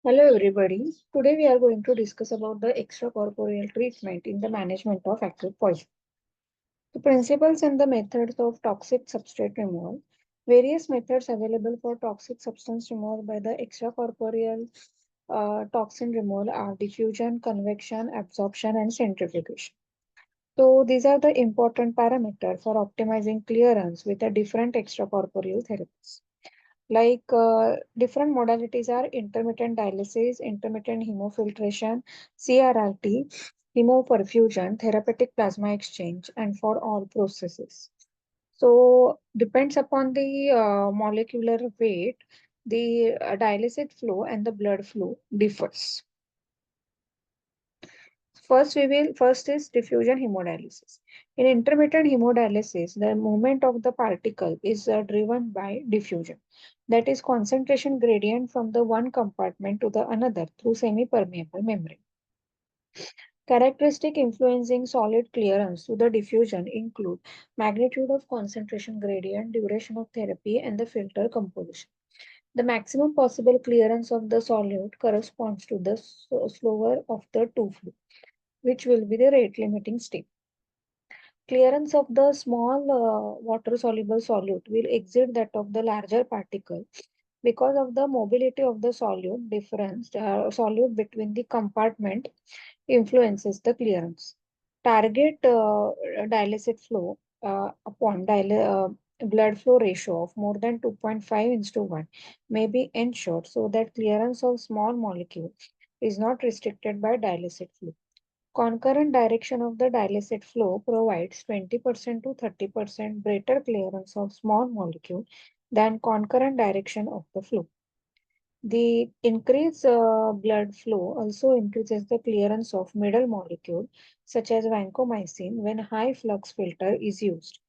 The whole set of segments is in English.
Hello everybody. Today we are going to discuss about the extracorporeal treatment in the management of acute poison. The principles and the methods of toxic substrate removal. Various methods available for toxic substance removal by the extracorporeal toxin removal are diffusion, convection, absorption, and centrifugation. So these are the important parameters for optimizing clearance with a different extracorporeal therapies. Different modalities are intermittent dialysis, intermittent hemofiltration, CRRT, hemoperfusion, therapeutic plasma exchange, and for all processes. So depends upon the molecular weight, the dialysis flow and the blood flow differs. First is diffusion hemodialysis. In intermittent hemodialysis, the movement of the particle is driven by diffusion. That is concentration gradient from the one compartment to the another through semi-permeable membrane. Characteristic influencing solid clearance to the diffusion include magnitude of concentration gradient, duration of therapy, and the filter composition. The maximum possible clearance of the solute corresponds to the slower of the two flow, which will be the rate limiting step. Clearance of the small water-soluble solute will exceed that of the larger particle because of the mobility of the solute difference, solute between the compartment influences the clearance. Target dialysate flow upon blood flow ratio of more than 2.5 is to 1 may be ensured so that clearance of small molecule is not restricted by dialysate flow. Concurrent direction of the dialysate flow provides 20% to 30% greater clearance of small molecule than concurrent direction of the flow. The increased blood flow also increases the clearance of middle molecule such as vancomycin when high flux filter is used.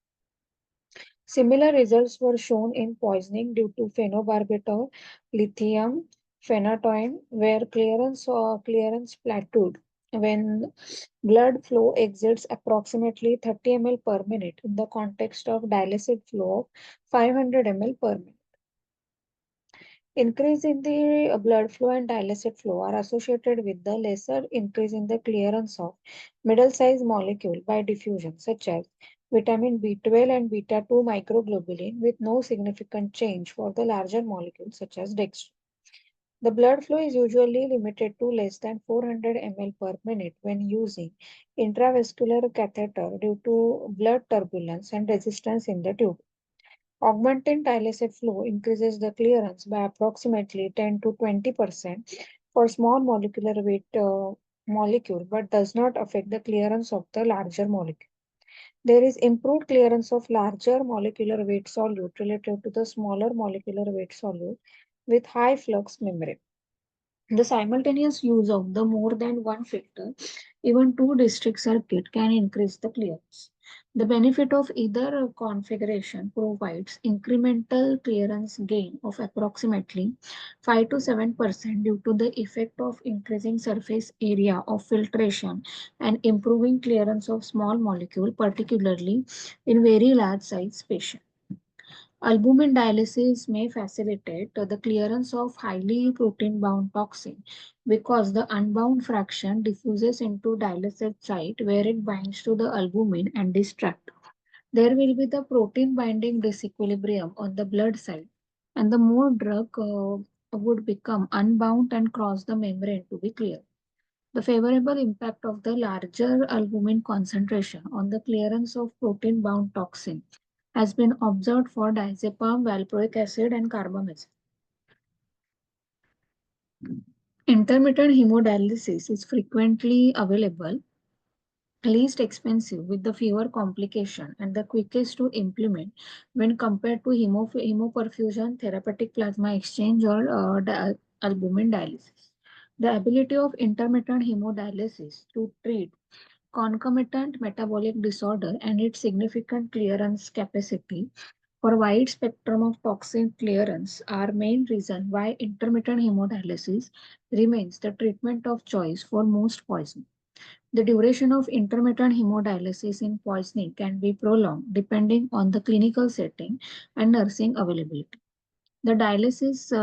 Similar results were shown in poisoning due to phenobarbital, lithium, phenytoin, where clearance plateaued when blood flow exceeds approximately 30 ml per minute in the context of dialysis flow of 500 ml per minute. Increase in the blood flow and dialysate flow are associated with the lesser increase in the clearance of middle-sized molecule by diffusion, such as vitamin B12 and beta-2 microglobulin, with no significant change for the larger molecules such as dextrin. The blood flow is usually limited to less than 400 ml per minute when using intravascular catheter due to blood turbulence and resistance in the tube. Augmenting dialysate flow increases the clearance by approximately 10 to 20% for small molecular weight molecule, but does not affect the clearance of the larger molecule. There is improved clearance of larger molecular weight solute relative to the smaller molecular weight solute with high flux membrane. The simultaneous use of the more than one filter, even two district circuit, can increase the clearance. The benefit of either configuration provides incremental clearance gain of approximately 5 to 7% due to the effect of increasing surface area of filtration and improving clearance of small molecule, particularly in very large size patients. Albumin dialysis may facilitate the clearance of highly protein-bound toxin because the unbound fraction diffuses into dialysate site where it binds to the albumin and distract. There will be the protein binding disequilibrium on the blood side, and the more drug would become unbound and cross the membrane to be clear. The favorable impact of the larger albumin concentration on the clearance of protein-bound toxin has been observed for diazepam, valproic acid, and carbamazepine. Intermittent hemodialysis is frequently available, least expensive with the fewer complication, and the quickest to implement when compared to hemoperfusion, therapeutic plasma exchange, or albumin dialysis. The ability of intermittent hemodialysis to treat concomitant metabolic disorder and its significant clearance capacity for wide spectrum of toxin clearance are main reason why intermittent hemodialysis remains the treatment of choice for most poisoning. The duration of intermittent hemodialysis in poisoning can be prolonged depending on the clinical setting and nursing availability. Dialysis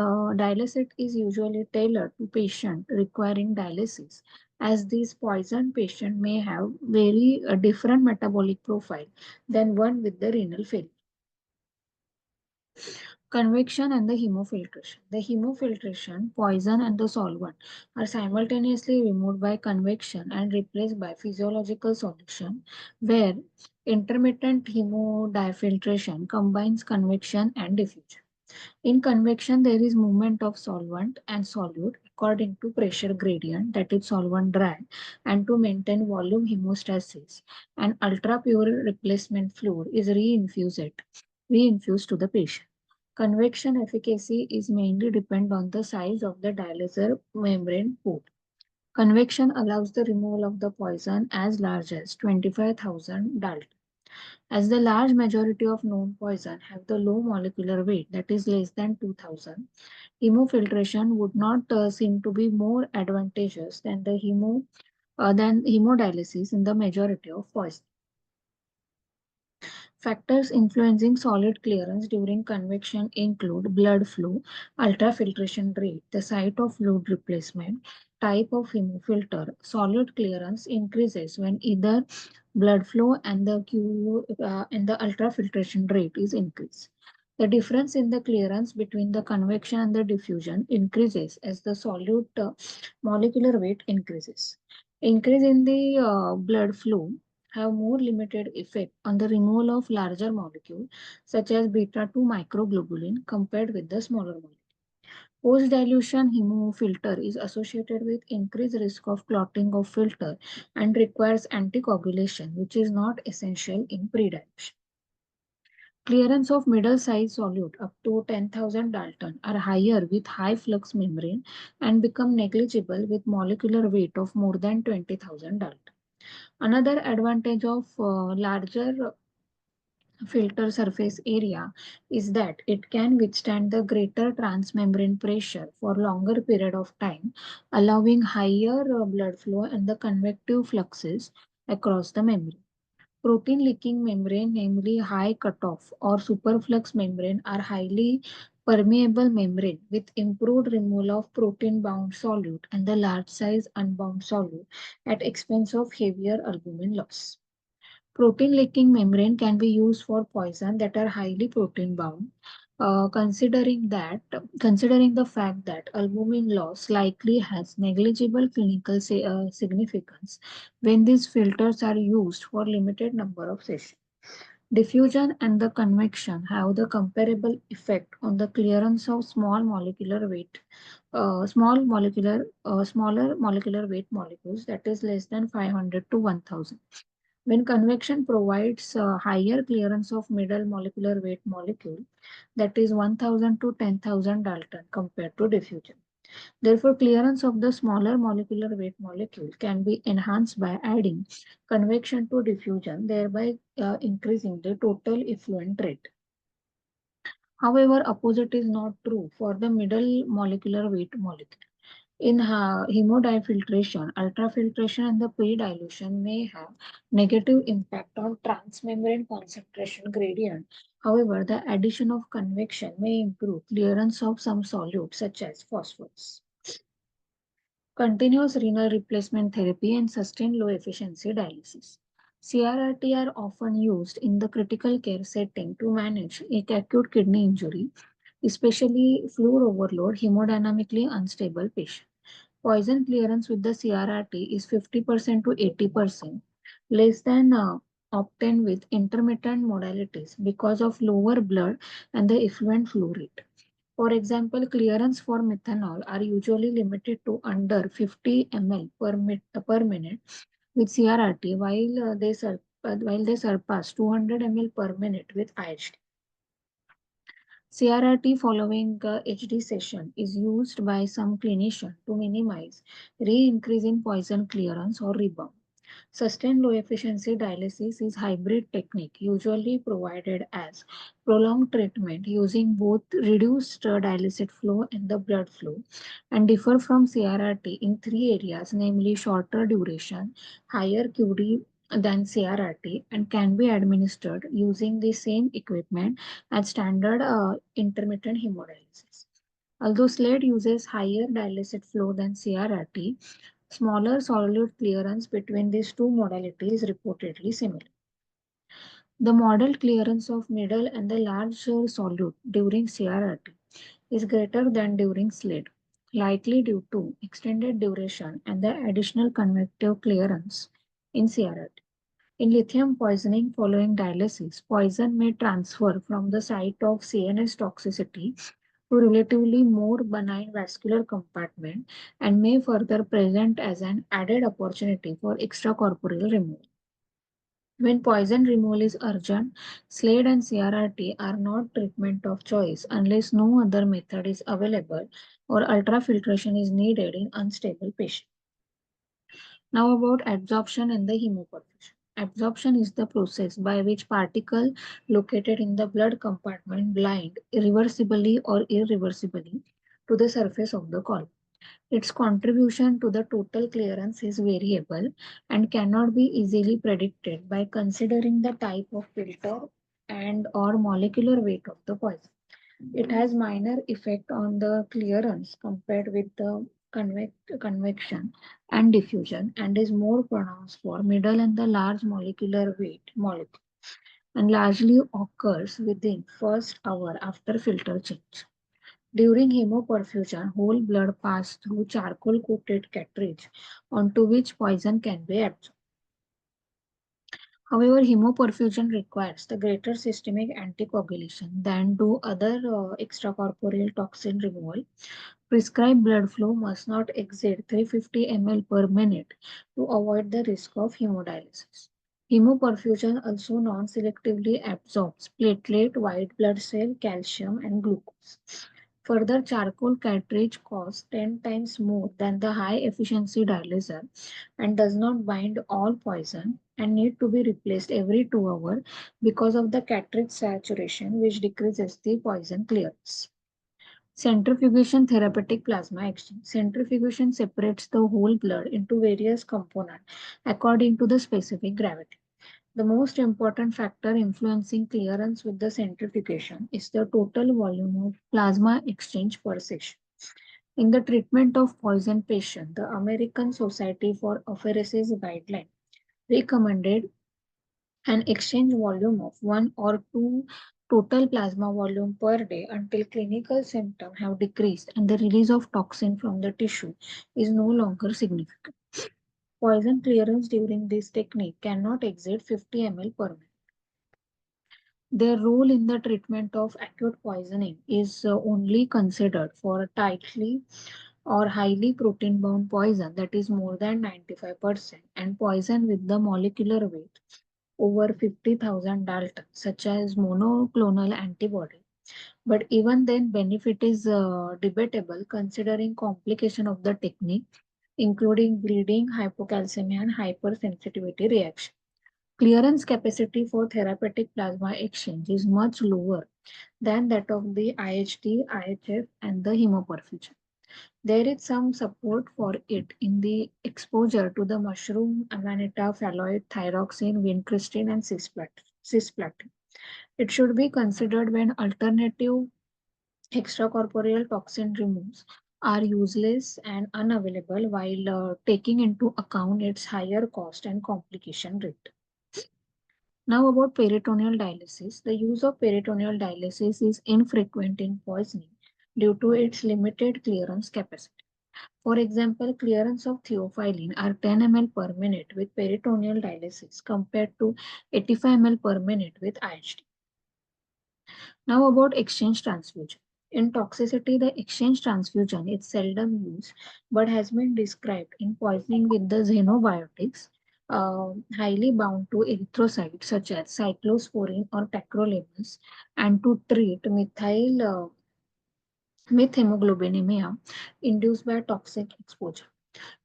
is usually tailored to patient requiring dialysis, as these poison patient may have very different metabolic profile than one with the renal failure. Convection and the hemofiltration. The hemofiltration, poison, and the solvent are simultaneously removed by convection and replaced by physiological solution, where intermittent hemodiafiltration combines convection and diffusion. In convection, there is movement of solvent and solute according to pressure gradient, that is solvent dry, and to maintain volume hemostasis. An ultra pure replacement fluid is reinfused to the patient. Convection efficacy is mainly depend on the size of the dialyzer membrane pool. Convection allows the removal of the poison as large as 25,000 Dalton. As the large majority of known poison have the low molecular weight, that is less than 2000, hemofiltration would not seem to be more advantageous than than hemodialysis in the majority of poison. Factors influencing solid clearance during convection include blood flow, ultrafiltration rate, the site of fluid replacement, type of hemofilter. Solid clearance increases when either blood flow and the ultrafiltration rate is increased. The difference in the clearance between the convection and the diffusion increases as the solute molecular weight increases. Increase in the blood flow have more limited effect on the removal of larger molecule such as beta 2 microglobulin compared with the smaller molecule. Post dilution hemofilter is associated with increased risk of clotting of filter and requires anticoagulation, which is not essential in pre-dilution. Clearance of middle size solute up to 10,000 Dalton are higher with high flux membrane and become negligible with molecular weight of more than 20,000 Dalton. Another advantage of larger filter surface area is that it can withstand the greater transmembrane pressure for longer period of time, allowing higher blood flow and the convective fluxes across the membrane. Protein leaking membrane, namely high cutoff or superflux membrane, are highly permeable membrane with improved removal of protein bound solute and the large size unbound solute at expense of heavier albumin loss. Protein leaking membrane can be used for poison that are highly protein bound. Considering the fact that albumin loss likely has negligible clinical significance when these filters are used for limited number of sessions. Diffusion and the convection have the comparable effect on the clearance of smaller molecular weight molecules, that is less than 500 to 1000. When convection provides higher clearance of middle molecular weight molecule, that is 1000 to 10,000 Dalton compared to diffusion. Therefore, clearance of the smaller molecular weight molecule can be enhanced by adding convection to diffusion, thereby increasing the total effluent rate. However, opposite is not true for the middle molecular weight molecule. In hemodiafiltration, ultrafiltration, and the pre-dilution may have negative impact on transmembrane concentration gradient. However, the addition of convection may improve clearance of some solutes such as phosphorus. Continuous renal replacement therapy and sustained low efficiency dialysis. CRRT are often used in the critical care setting to manage acute kidney injury, especially fluid overload, hemodynamically unstable patient. Poison clearance with the CRRT is 50% to 80%, less than obtained with intermittent modalities because of lower blood and the effluent flow rate. For example, clearance for methanol are usually limited to under 50 ml per minute with CRRT, while they surpass 200 ml per minute with IHT. CRRT following HD session is used by some clinicians to minimize re-increase in poison clearance or rebound. Sustained low efficiency dialysis is hybrid technique usually provided as prolonged treatment using both reduced dialysate flow and the blood flow and differ from CRRT in three areas, namely shorter duration, higher QD than CRRT and can be administered using the same equipment as standard intermittent hemodialysis. Although SLADE uses higher dialysate flow than CRRT, smaller solute clearance between these two modalities is reportedly similar. The model clearance of middle and the large solute during CRRT is greater than during SLADE, likely due to extended duration and the additional convective clearance in CRRT. In lithium poisoning following dialysis, poison may transfer from the site of CNS toxicity to relatively more benign vascular compartment and may further present as an added opportunity for extracorporeal removal. When poison removal is urgent, SLADE and CRRT are not treatment of choice unless no other method is available or ultrafiltration is needed in unstable patients. Now about absorption and the hemoperfusion. Absorption is the process by which particle located in the blood compartment blind irreversibly or irreversibly to the surface of the column. Its contribution to the total clearance is variable and cannot be easily predicted by considering the type of filter and or molecular weight of the poison. It has minor effect on the clearance compared with the convection and diffusion and is more pronounced for middle and the large molecular weight molecule and largely occurs within first hour after filter change. During hemoperfusion, whole blood passes through charcoal coated cartridge onto which poison can be absorbed. However, hemoperfusion requires the greater systemic anticoagulation than do other extracorporeal toxin removal. Prescribed blood flow must not exceed 350 ml per minute to avoid the risk of hemodialysis. Hemoperfusion also non-selectively absorbs platelet, white blood cell, calcium, and glucose. Further, charcoal cartridge costs 10 times more than the high efficiency dialyzer and does not bind all poison and need to be replaced every 2 hours because of the cartridge saturation which decreases the poison clearance. Centrifugation therapeutic plasma exchange. Centrifugation separates the whole blood into various components according to the specific gravity. The most important factor influencing clearance with the centrifugation is the total volume of plasma exchange per session. In the treatment of poison patient, the American Society for Apheresis guideline recommended an exchange volume of 1 or 2 total plasma volume per day until clinical symptoms have decreased and the release of toxin from the tissue is no longer significant. Poison clearance during this technique cannot exceed 50 ml per minute. Their role in the treatment of acute poisoning is only considered for tightly or highly protein bound poison that is more than 95% and poison with the molecular weight over 50,000 daltons, such as monoclonal antibody. But even then, benefit is debatable considering complication of the technique, including bleeding, hypocalcemia, and hypersensitivity reaction. Clearance capacity for therapeutic plasma exchange is much lower than that of the IHT, IHF, and the hemoperfusion. There is some support for it in the exposure to the mushroom, amanita, phalloid, thyroxine, vincristine, and cisplatin. It should be considered when alternative extracorporeal toxin removes are useless and unavailable while taking into account its higher cost and complication rate. Now about peritoneal dialysis. The use of peritoneal dialysis is infrequent in poisoning due to its limited clearance capacity. For example, clearance of theophylline are 10 ml per minute with peritoneal dialysis compared to 85 ml per minute with IHT. Now about exchange transfusion. In toxicity, the exchange transfusion is seldom used but has been described in poisoning with the xenobiotics highly bound to erythrocytes such as cyclosporine or tacrolimus and to treat methemoglobinemia induced by toxic exposure.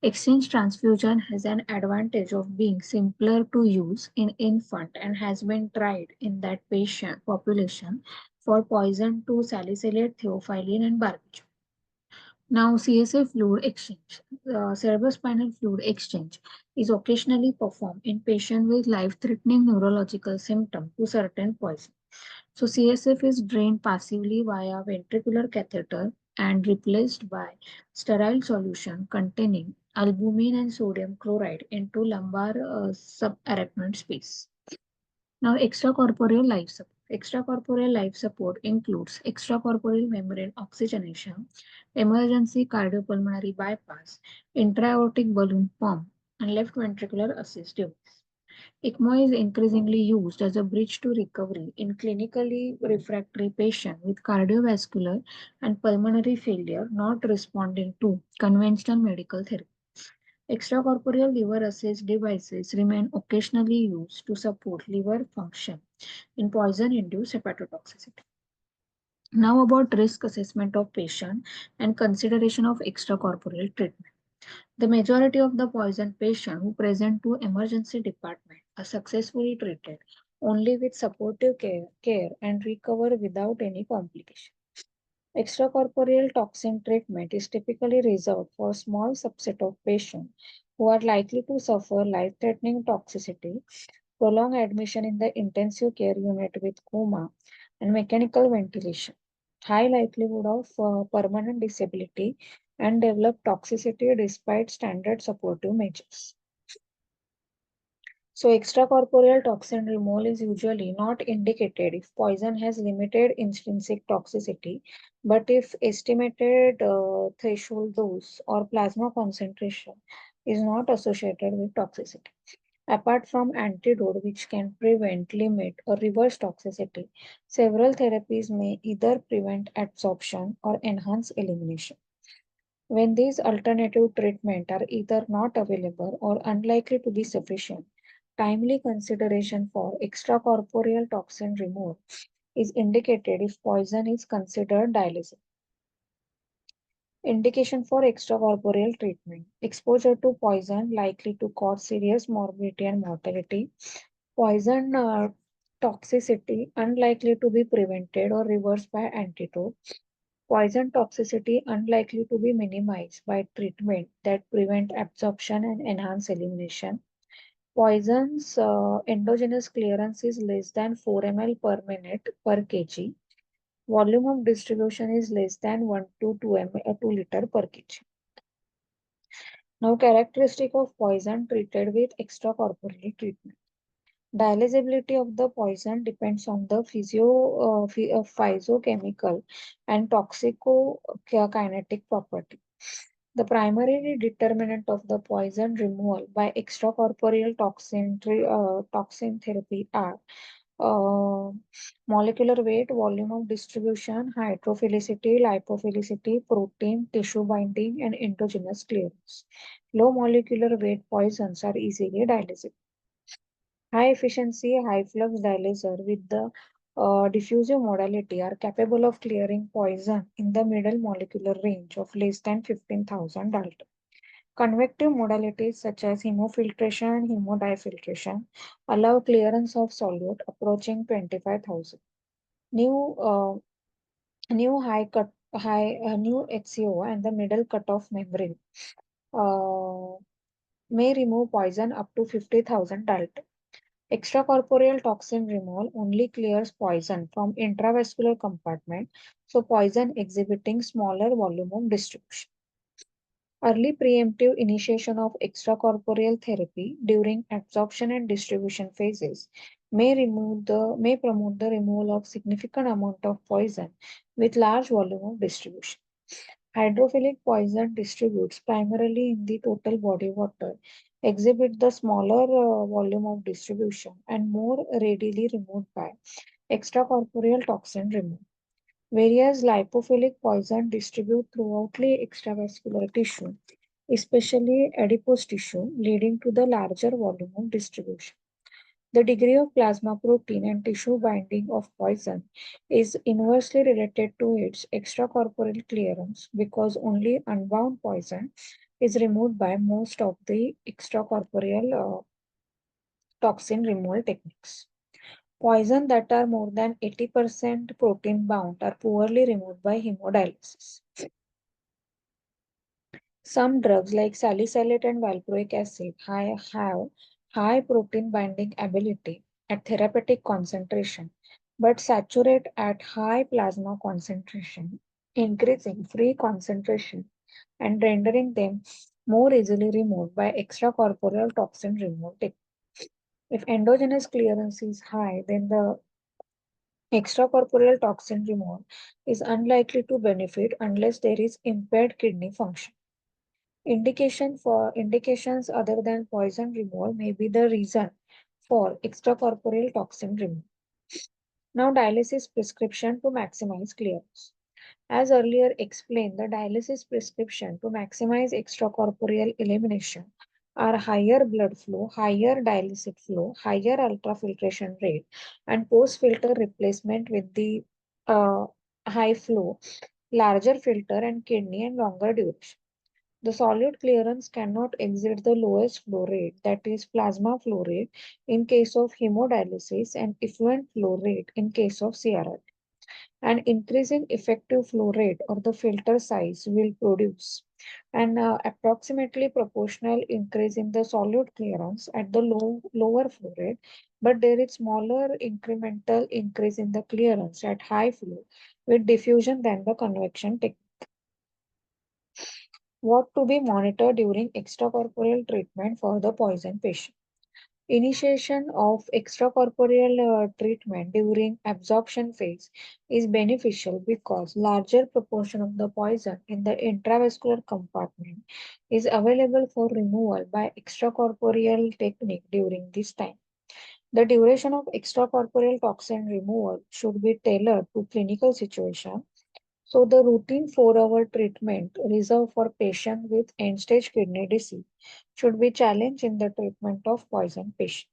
Exchange transfusion has an advantage of being simpler to use in infant and has been tried in that patient population for poison to salicylate, theophylline, and barbiturate. Now, CSF fluid exchange, cerebrospinal fluid exchange, is occasionally performed in patients with life-threatening neurological symptoms to certain poison. So, CSF is drained passively via ventricular catheter and replaced by sterile solution containing albumin and sodium chloride into lumbar subarachnoid space. Now, extracorporeal life support. Extracorporeal life support includes extracorporeal membrane oxygenation, emergency cardiopulmonary bypass, intra-aortic balloon pump, and left ventricular assist device. ECMO is increasingly used as a bridge to recovery in clinically refractory patients with cardiovascular and pulmonary failure not responding to conventional medical therapy. Extracorporeal liver assist devices remain occasionally used to support liver function in poison-induced hepatotoxicity. Now about risk assessment of patient and consideration of extracorporeal treatment. The majority of the poison patients who present to emergency department are successfully treated only with supportive care and recover without any complication. Extracorporeal toxin treatment is typically reserved for a small subset of patients who are likely to suffer life-threatening toxicity, prolonged admission in the intensive care unit with coma and mechanical ventilation, high likelihood of permanent disability, and develop toxicity despite standard supportive measures. So, extracorporeal toxin removal is usually not indicated if poison has limited intrinsic toxicity, but if estimated threshold dose or plasma concentration is not associated with toxicity. Apart from antidote, which can prevent, limit, or reverse toxicity, several therapies may either prevent absorption or enhance elimination. When these alternative treatments are either not available or unlikely to be sufficient, timely consideration for extracorporeal toxin removal is indicated if poison is considered dialysis. Indication for extracorporeal treatment. Exposure to poison likely to cause serious morbidity and mortality. Poison toxicity unlikely to be prevented or reversed by antidote. Poison toxicity unlikely to be minimized by treatment that prevent absorption and enhance elimination. Poison's endogenous clearance is less than 4 ml per minute per kg. Volume of distribution is less than 1 to 2 ml, 2 liter per kg. Now, characteristic of poison treated with extracorporeal treatment. Dialyzability of the poison depends on the physiochemical and toxicokinetic property. The primary determinant of the poison removal by extracorporeal toxin therapy are uh, molecular weight, volume of distribution, hydrophilicity, lipophilicity, protein, tissue binding, and endogenous clearance. Low molecular weight poisons are easily dialyzable. High efficiency, high flux dialyzer with the diffusive modality are capable of clearing poison in the middle molecular range of less than 15,000 Dalton. Convective modalities such as hemofiltration and hemodiafiltration allow clearance of solute approaching 25,000. New new HCO and the middle cutoff membrane uh, may remove poison up to 50,000 Dalton. Extracorporeal toxin removal only clears poison from intravascular compartment, so poison exhibiting smaller volume of distribution. Early preemptive initiation of extracorporeal therapy during absorption and distribution phases may promote the removal of significant amount of poison with large volume of distribution. Hydrophilic poison distributes primarily in the total body water, exhibit the smaller volume of distribution, and more readily removed by extracorporeal toxin removal. Whereas lipophilic poison distribute throughout the extravascular tissue, especially adipose tissue, leading to the larger volume of distribution. The degree of plasma protein and tissue binding of poison is inversely related to its extracorporeal clearance because only unbound poison is removed by most of the extracorporeal toxin removal techniques. Poison that are more than 80% protein bound are poorly removed by hemodialysis. Some drugs like salicylate and valproic acid have high protein binding ability at therapeutic concentration, but saturate at high plasma concentration, increasing free concentration and rendering them more easily removed by extracorporeal toxin removal technique. If endogenous clearance is high, then the extracorporeal toxin removal is unlikely to benefit unless there is impaired kidney function. Indications other than poison removal may be the reason for extracorporeal toxin removal. Now, dialysis prescription to maximize clearance. As earlier explained, the dialysis prescription to maximize extracorporeal elimination are higher blood flow, higher dialysis flow, higher ultrafiltration rate, and post-filter replacement with the uh, high flow, larger filter and kidney and longer duration. The solute clearance cannot exceed the lowest flow rate, that is plasma flow rate in case of hemodialysis and effluent flow rate in case of CRRT. An increase in effective flow rate or the filter size will produce an approximately proportional increase in the solute clearance at the lower flow rate, but there is smaller incremental increase in the clearance at high flow with diffusion than the convection technique. What to be monitored during extracorporeal treatment for the poison patient? Initiation of extracorporeal treatment during absorption phase is beneficial because larger proportion of the poison in the intravascular compartment is available for removal by extracorporeal technique during this time. The duration of extracorporeal toxin removal should be tailored to clinical situation, so the routine 4-hour treatment reserved for patients with end-stage kidney disease should be challenged in the treatment of poison patients.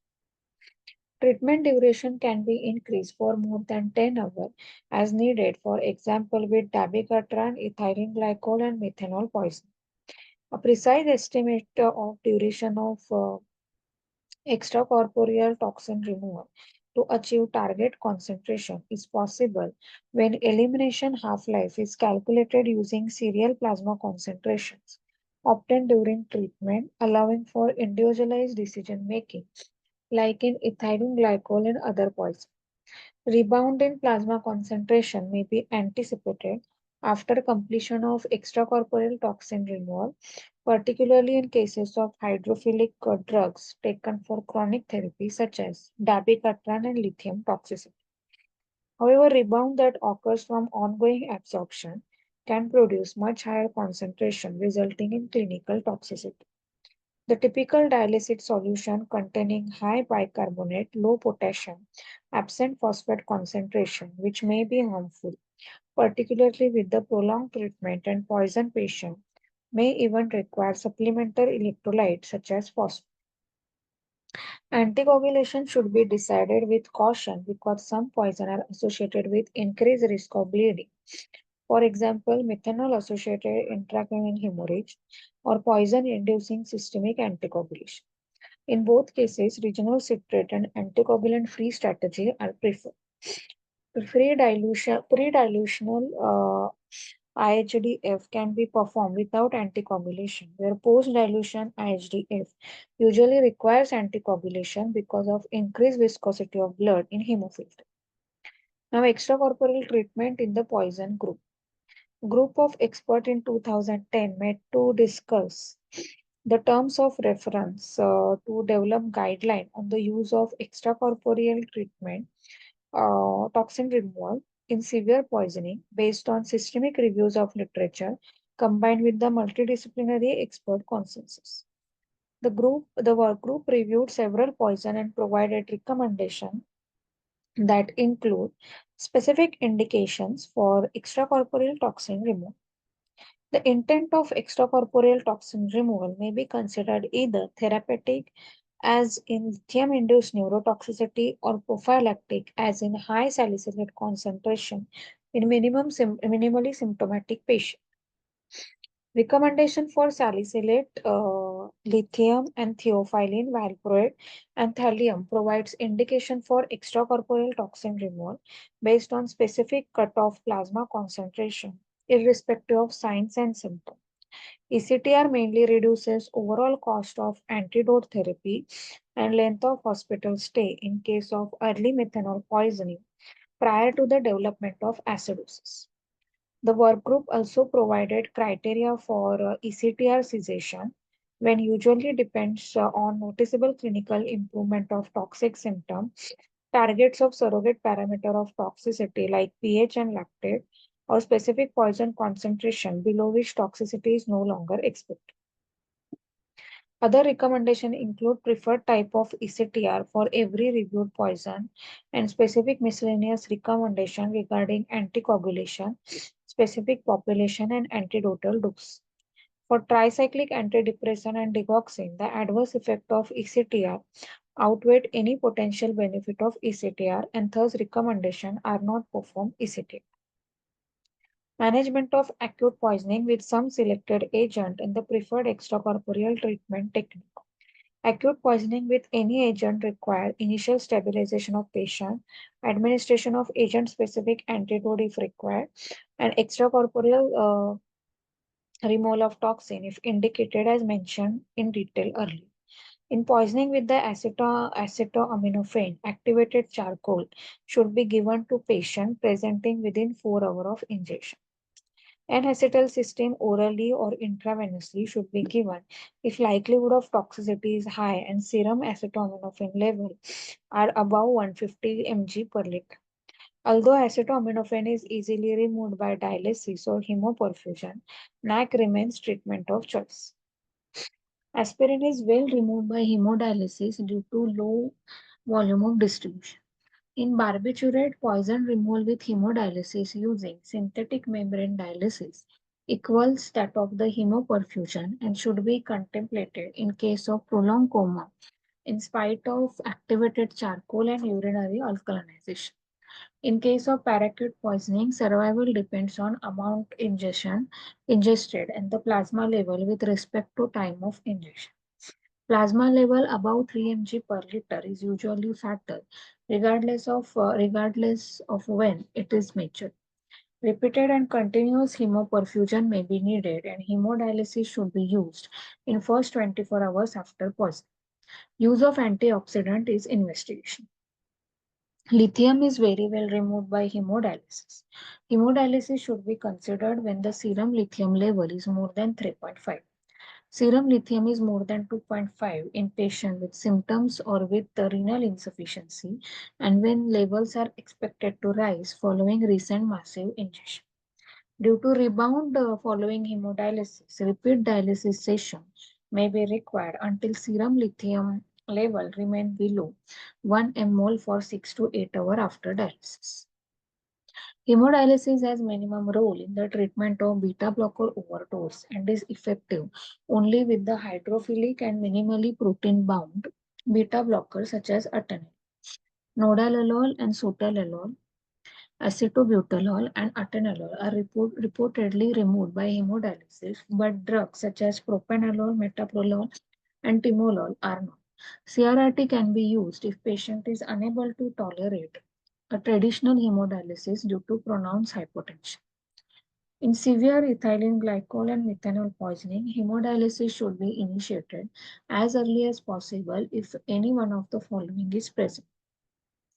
Treatment duration can be increased for more than 10 hours as needed, for example, with dabigatran, ethylene glycol, and methanol poison. A precise estimate of duration of extracorporeal toxin removal to achieve target concentration is possible when elimination half-life is calculated using serial plasma concentrations obtained during treatment, allowing for individualized decision making, like in ethylene glycol and other poisons. Rebound in plasma concentration may be anticipated after completion of extracorporeal toxin removal, particularly in cases of hydrophilic drugs taken for chronic therapy such as dabigatran and lithium toxicity. However, rebound that occurs from ongoing absorption can produce much higher concentration, resulting in clinical toxicity. The typical dialysate solution containing high bicarbonate, low potassium, absent phosphate concentration, which may be harmful, particularly with the prolonged treatment and poison patient, may even require supplemental electrolytes such as phosphate. Anticoagulation should be decided with caution because some poison are associated with increased risk of bleeding. For example, methanol associated intracranial hemorrhage or poison inducing systemic anticoagulation. In both cases, regional citrate and anticoagulant-free strategy are preferred. Pre-dilutional IHDF can be performed without anticoagulation, where post-dilution IHDF usually requires anticoagulation because of increased viscosity of blood in hemofilter. Now, extracorporeal treatment in the poison group. Group of experts in 2010 met to discuss the terms of reference to develop guideline on the use of extracorporeal treatment, toxin removal in severe poisoning based on systemic reviews of literature combined with the multidisciplinary expert consensus. The work group reviewed several poison and provided recommendations that include specific indications for extracorporeal toxin removal. The intent of extracorporeal toxin removal may be considered either therapeutic, as in lithium-induced neurotoxicity, or prophylactic, as in high salicylate concentration in minimally symptomatic patients. Recommendation for salicylate, lithium, and theophylline valproate and thallium provides indication for extracorporeal toxin removal based on specific cutoff plasma concentration, irrespective of signs and symptoms. ECTR mainly reduces overall cost of antidote therapy and length of hospital stay in case of early methanol poisoning prior to the development of acidosis. The work group also provided criteria for ECTR cessation when usually depends on noticeable clinical improvement of toxic symptoms, targets of surrogate parameter of toxicity like pH and lactate, or specific poison concentration below which toxicity is no longer expected. Other recommendations include preferred type of ECTR for every reviewed poison and specific miscellaneous recommendation regarding anticoagulation, specific population and antidotal dose. For tricyclic antidepressant and digoxin, the adverse effect of ECTR outweighed any potential benefit of ECTR and thus recommendations are not performed ECTR. Management of acute poisoning with some selected agent and the preferred extracorporeal treatment technique. Acute poisoning with any agent require initial stabilization of patient, administration of agent-specific antidote if required, and extracorporeal removal of toxin if indicated as mentioned in detail earlier. In poisoning with the acetoaminophene, activated charcoal should be given to patient presenting within 4 hours of injection. N-acetylcysteine orally or intravenously should be given if likelihood of toxicity is high and serum acetaminophen level are above 150 mg per liter. Although acetaminophen is easily removed by dialysis or hemoperfusion, NAC remains treatment of choice. Aspirin is well removed by hemodialysis due to low volume of distribution. In barbiturate, poison removal with hemodialysis using synthetic membrane dialysis equals that of the hemoperfusion and should be contemplated in case of prolonged coma in spite of activated charcoal and urinary alkalinization. In case of paracute poisoning, survival depends on amount ingested and the plasma level with respect to time of ingestion. Plasma level above 3 mg per liter is usually fatal, regardless of when it is measured. Repeated and continuous hemoperfusion may be needed, and hemodialysis should be used in first 24 hours after poisoning. Use of antioxidant is investigation. Lithium is very well removed by hemodialysis. Hemodialysis should be considered when the serum lithium level is more than 3.5. Serum lithium is more than 2.5 in patients with symptoms or with renal insufficiency and when levels are expected to rise following recent massive injection. Due to rebound following hemodialysis, repeat dialysis session may be required until serum lithium level remain below 1 mmol for 6 to 8 hours after dialysis. Hemodialysis has minimum role in the treatment of beta blocker overdose and is effective only with the hydrophilic and minimally protein bound beta blockers such as atenolol, nodalalol and sotalalol, acetobutalol and atenolol are reportedly removed by hemodialysis, but drugs such as propanolol, metoprolol and timolol are not. CRRT can be used if patient is unable to tolerate a traditional hemodialysis due to pronounced hypotension. In severe ethylene glycol and methanol poisoning, hemodialysis should be initiated as early as possible if any one of the following is present.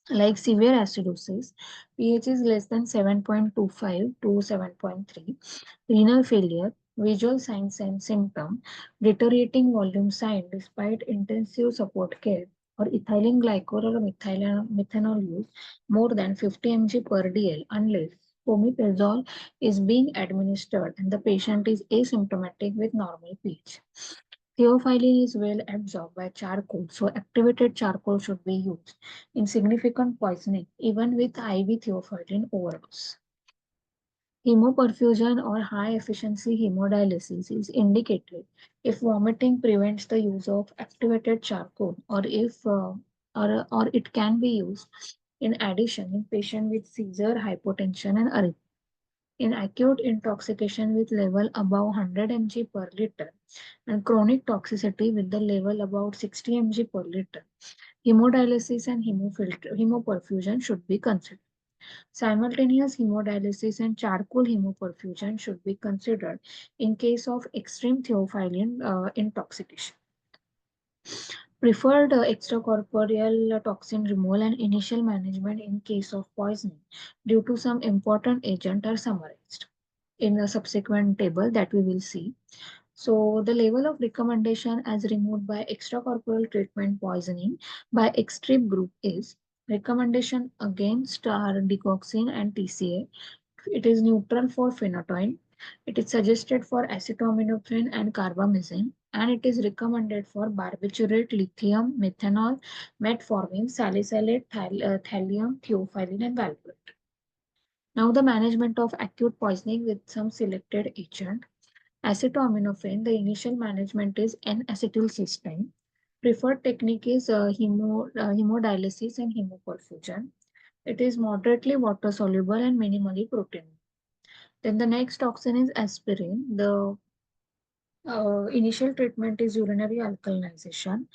Like severe acidosis, pH is less than 7.25 to 7.3, renal failure, visual signs and symptom, deteriorating volume sign despite intensive support care, or ethylene glycol or methanol use more than 50 mg per dl unless omeprazole is being administered and the patient is asymptomatic with normal pH. Theophylline is well absorbed by charcoal, so activated charcoal should be used in significant poisoning, even with IV theophylline overdose. Hemoperfusion or high efficiency hemodialysis is indicated if vomiting prevents the use of activated charcoal or it can be used in addition in patient with severe hypotension and arrhythmia. In acute intoxication with level above 100 mg per liter and chronic toxicity with the level about 60 mg per liter, hemodialysis and hemoperfusion should be considered. Simultaneous hemodialysis and charcoal hemoperfusion should be considered in case of extreme theophylline intoxication. Preferred extracorporeal toxin removal and initial management in case of poisoning due to some important agent are summarized in a subsequent table that we will see. So the level of recommendation as removed by extracorporeal treatment poisoning by extreme group is recommendation against digoxin and TCA. It is neutral for phenytoin. It is suggested for acetaminophen and carbamazine, and it is recommended for barbiturate, lithium, methanol, metformin, salicylate, thallium, theophylline, and valproate. Now the management of acute poisoning with some selected agent. Acetaminophen, the initial management is N-acetylcysteine. Preferred technique is hemodialysis and hemoperfusion. It is moderately water soluble and minimally protein. Then the next toxin is aspirin. The initial treatment is urinary alkalinization.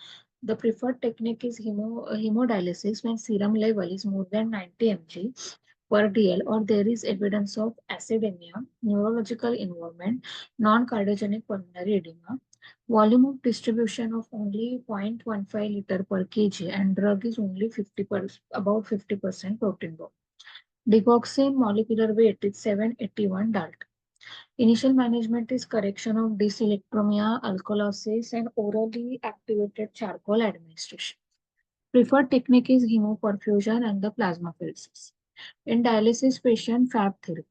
The preferred technique is hemodialysis when serum level is more than 90 mg per DL or there is evidence of acidemia, neurological involvement, non-cardiogenic pulmonary edema. Volume of distribution of only 0.15 liter per kg and drug is only 50%, about 50% protein bomb. Digoxin molecular weight is 781 Dalton. Initial management is correction of dyselectromia, alkalosis, and orally activated charcoal administration. Preferred technique is hemoperfusion and the plasmapheresis. In dialysis patient, FAB therapy.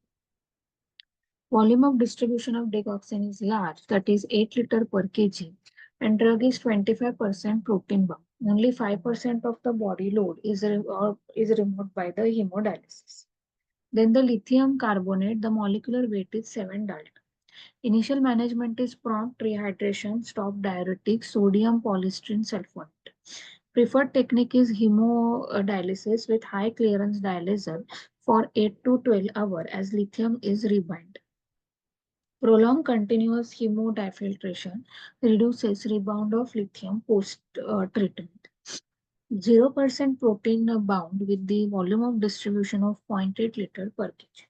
Volume of distribution of digoxin is large, that is 8 liter per kg, and drug is 25% protein bound. Only 5% of the body load is removed by the hemodialysis. Then the lithium carbonate, the molecular weight is 7 Dalton. Initial management is prompt rehydration, stop diuretics, sodium polystyrene sulfonate. Preferred technique is hemodialysis with high clearance dialyzer for 8 to 12 hours as lithium is rebind. Prolonged continuous hemodifiltration reduces rebound of lithium post treatment. 0% protein bound with the volume of distribution of 0.8 liter per kg.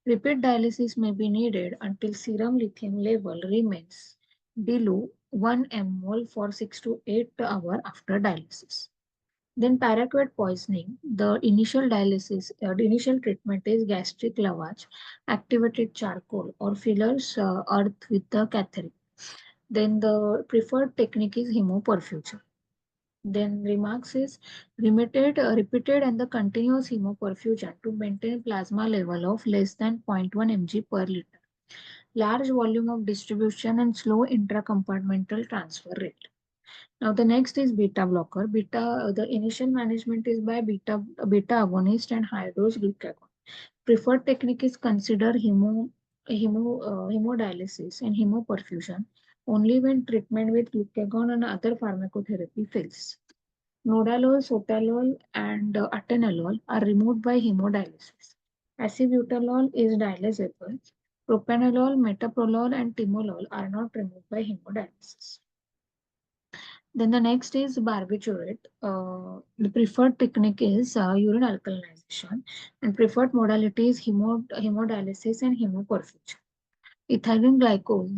Repeat dialysis may be needed until serum lithium level remains below 1 mmol for 6 to 8 hours after dialysis. Then paraquat poisoning, the initial treatment is gastric lavage, activated charcoal or fillers earth with the catheter. Then the preferred technique is hemoperfusion. Then remarks is repeated and the continuous hemoperfusion to maintain plasma level of less than 0.1 mg per liter. Large volume of distribution and slow intracompartmental transfer rate. Now the next is beta blocker. The initial management is by beta agonist and high dose glucagon. Preferred technique is consider hemodialysis and hemoperfusion only when treatment with glucagon and other pharmacotherapy fails. Nodalol, sotalol, and atenolol are removed by hemodialysis. Acibutolol is dialysable. Propanolol, metoprolol, and timolol are not removed by hemodialysis. Then the next is barbiturate. The preferred technique is urine alkalinization, and preferred modality is hemodialysis and hemoperfusion. Ethylene glycol,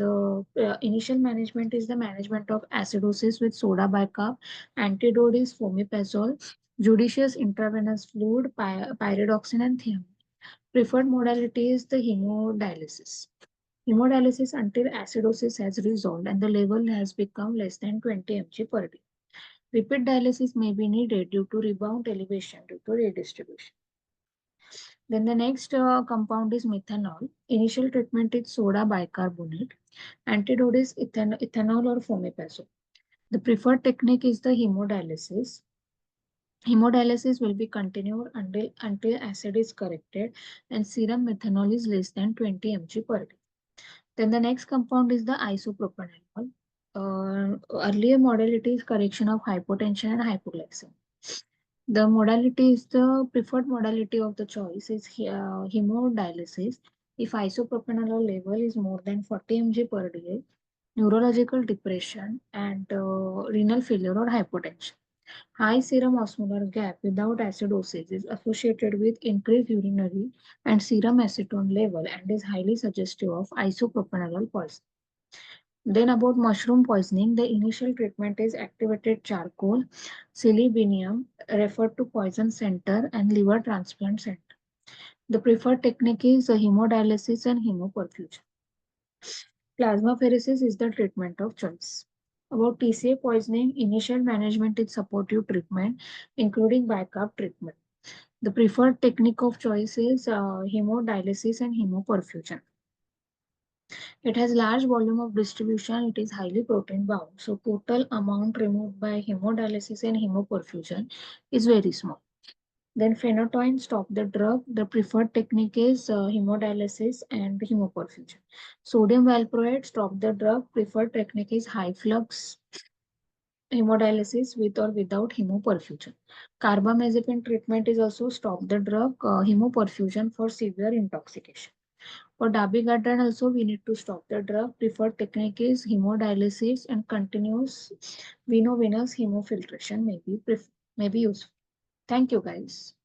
the initial management is the management of acidosis with soda bicarb. Antidote is fomepizole, judicious intravenous fluid, pyridoxine, and thiamine. Preferred modality is the hemodialysis. Hemodialysis until acidosis has resolved and the level has become less than 20 mg per day. Repeat dialysis may be needed due to rebound elevation due to redistribution. Then the next compound is methanol. Initial treatment is soda bicarbonate. Antidote is ethanol or fomepizole. The preferred technique is the hemodialysis. Hemodialysis will be continued until acid is corrected and serum methanol is less than 20 mg per day. Then the next compound is the isopropanol. Earlier modality is correction of hypotension and hypoglycemia. The modality is the preferred modality of the choice is hemodialysis. If isopropanol level is more than 40 mg per day, neurological depression and renal failure or hypotension. High serum osmolar gap without acidosis is associated with increased urinary and serum acetone level and is highly suggestive of isopropanol poisoning. Then about mushroom poisoning, the initial treatment is activated charcoal, silibinium, referred to poison center and liver transplant center. The preferred technique is hemodialysis and hemoperfusion. Plasmapheresis is the treatment of choice. About TCA poisoning, initial management is supportive treatment, including backup treatment. The preferred technique of choice is hemodialysis and hemoperfusion. It has large volume of distribution. It is highly protein bound. So total amount removed by hemodialysis and hemoperfusion is very small. Then phenytoin stop the drug. The preferred technique is hemodialysis and hemoperfusion. Sodium valproate stop the drug. Preferred technique is high flux hemodialysis with or without hemoperfusion. Carbamazepine treatment is also stop the drug hemoperfusion for severe intoxication. For dabigatran also we need to stop the drug. Preferred technique is hemodialysis and continuous venovenous hemofiltration may be useful. Thank you guys.